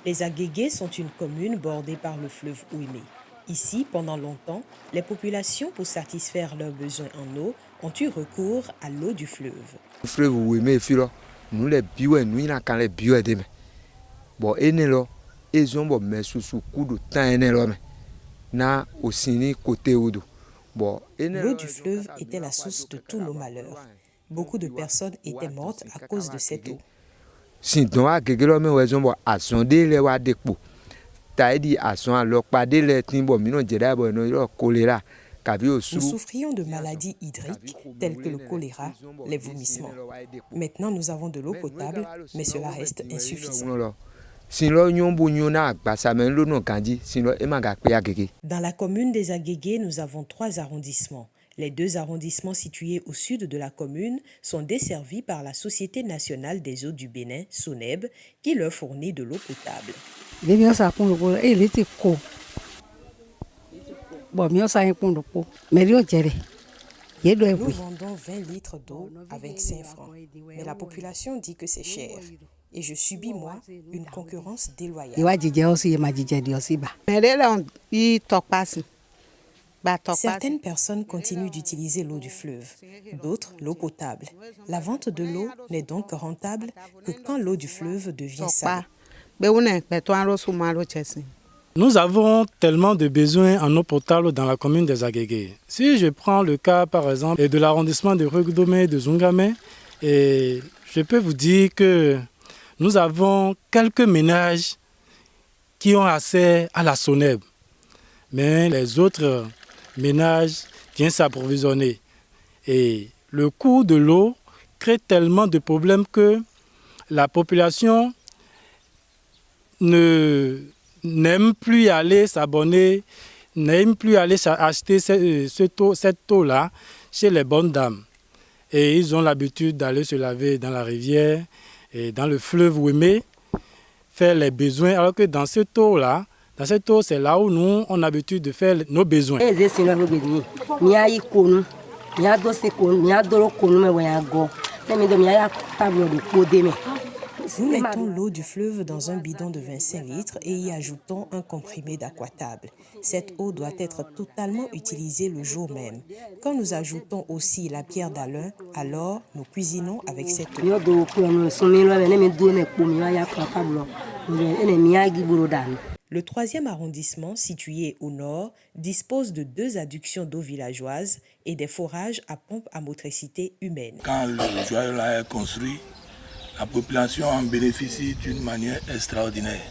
Les Agégués sont une commune bordée par le fleuve Ouémé. Ici, pendant longtemps, les populations, pour satisfaire leurs besoins en eau, ont eu recours à l'eau du fleuve. Le fleuve Ouémé, nous les bioués, nous n'avons les bioués de bon, ils ont mis sous coup de temps, na aussi côté Odo. L'eau du fleuve était la source de tous nos malheurs. Beaucoup de personnes étaient mortes à cause de cette eau. Si donc à quelque chose, mais on a sonné les wa déco. T'as dit à son alors pas de les timbo, mino jeda bon no choléra. Nous souffrions de maladies hydriques telles que le choléra, les vomissements. Maintenant, nous avons de l'eau potable, mais cela reste insuffisant. Dans la commune des Agégués, nous avons 3 arrondissements. Les 2 arrondissements situés au sud de la commune sont desservis par la Société nationale des eaux du Bénin, SONEB, qui leur fournit de l'eau potable. Nous vendons 20 litres d'eau à 25 francs, mais la population dit que c'est cher. Et je subis, moi, une concurrence déloyale. Certaines personnes continuent d'utiliser l'eau du fleuve, d'autres l'eau potable. La vente de l'eau n'est donc rentable que quand l'eau du fleuve devient salée. Nous avons tellement de besoins en eau potable dans la commune des Agégués. Si je prends le cas, par exemple, de l'arrondissement de Reguedomé, de Zungamé, et je peux vous dire que nous avons quelques ménages qui ont accès à la SONEB. Mais les autres ménages viennent s'approvisionner. Et le coût de l'eau crée tellement de problèmes que la population n'aime plus aller s'abonner, n'aime plus aller acheter cette eau-là chez les bonnes dames. Et ils ont l'habitude d'aller se laver dans la rivière et dans le fleuve Ouémé, faire les besoins, alors que dans cette eau-là, c'est là où nous, on a l'habitude de faire nos besoins. Nous mettons l'eau du fleuve dans un bidon de 25 litres et y ajoutons un comprimé d'aquatable. Cette eau doit être totalement utilisée le jour même. Quand nous ajoutons aussi la pierre d'Alain, alors nous cuisinons avec cette eau. Le 3e arrondissement, situé au nord, dispose de 2 adductions d'eau villageoise et des forages à pompe à motricité humaine. Quand le Joyola est construit, la population en bénéficie d'une manière extraordinaire.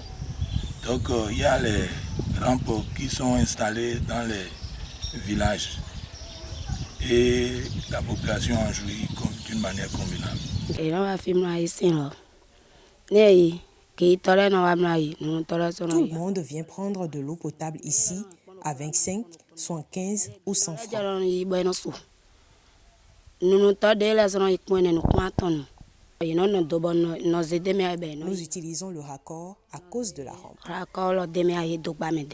Donc il y a les rampes qui sont installées dans les villages et la population en jouit d'une manière convenable. Tout le monde vient prendre de l'eau potable ici à 25, 75 ou 100 francs. Nous utilisons le raccord à cause de la rampe.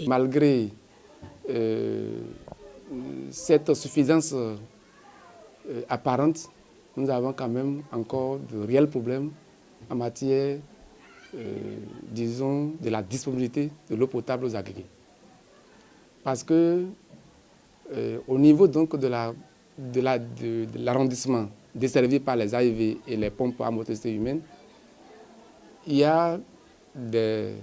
Malgré cette suffisance apparente, nous avons quand même encore de réels problèmes en matière, disons, de la disponibilité de l'eau potable aux Agégués. Parce que au niveau donc de l'arrondissement desservi par les AIV et les pompes à motricité humaine, il y a des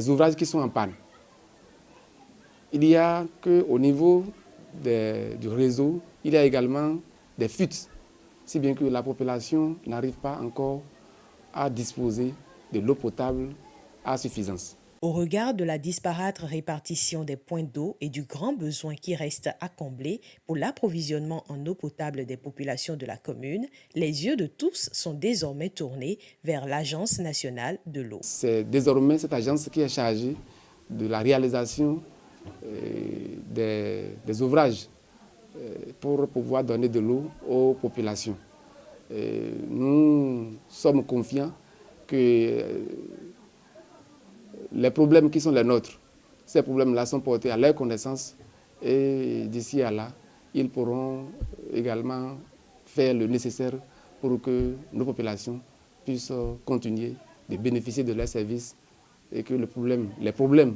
ouvrages qui sont en panne. Il y a qu'au niveau du réseau, il y a également des fuites, si bien que la population n'arrive pas encore à disposer de l'eau potable à suffisance. Au regard de la disparate répartition des points d'eau et du grand besoin qui reste à combler pour l'approvisionnement en eau potable des populations de la commune, les yeux de tous sont désormais tournés vers l'Agence nationale de l'eau. C'est désormais cette agence qui est chargée de la réalisation des ouvrages pour pouvoir donner de l'eau aux populations. Nous sommes confiants que les problèmes qui sont les nôtres, ces problèmes-là sont portés à leur connaissance et d'ici à là, ils pourront également faire le nécessaire pour que nos populations puissent continuer de bénéficier de leurs services et que les problèmes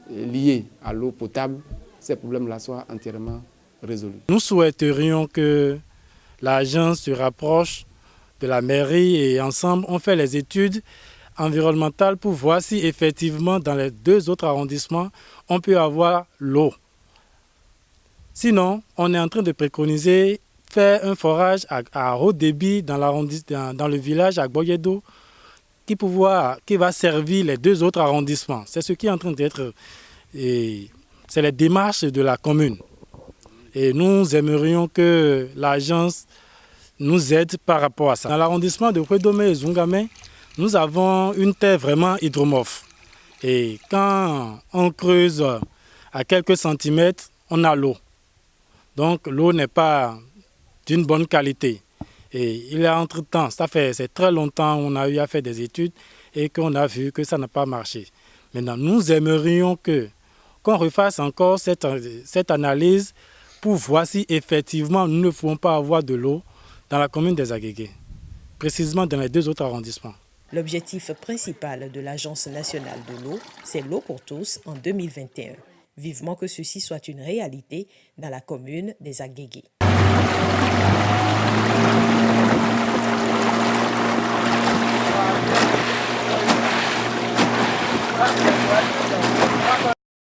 liés à l'eau potable, ces problèmes-là soient entièrement résolus. Nous souhaiterions que l'agence se rapproche de la mairie et ensemble on fait les études environnementales pour voir si effectivement dans les 2 autres arrondissements on peut avoir l'eau. Sinon, on est en train de préconiser faire un forage à haut débit dans le village à Boyedo qui va servir les 2 autres arrondissements. C'est ce qui est en train d'être... C'est les démarches de la commune. Et nous aimerions que l'agence nous aide par rapport à ça. Dans l'arrondissement de Rwedomé et Zungamé, nous avons une terre vraiment hydromorphe. Et quand on creuse à quelques centimètres, on a l'eau. Donc l'eau n'est pas d'une bonne qualité. Et il y a entre-temps, c'est très longtemps qu'on a eu à faire des études et qu'on a vu que ça n'a pas marché. Maintenant, nous aimerions qu'on refasse encore cette analyse pour voir si effectivement nous ne pouvons pas avoir de l'eau dans la commune des Agégués, précisément dans les 2 autres arrondissements. L'objectif principal de l'Agence nationale de l'eau, c'est l'eau pour tous en 2021. Vivement que ceci soit une réalité dans la commune des Agégués.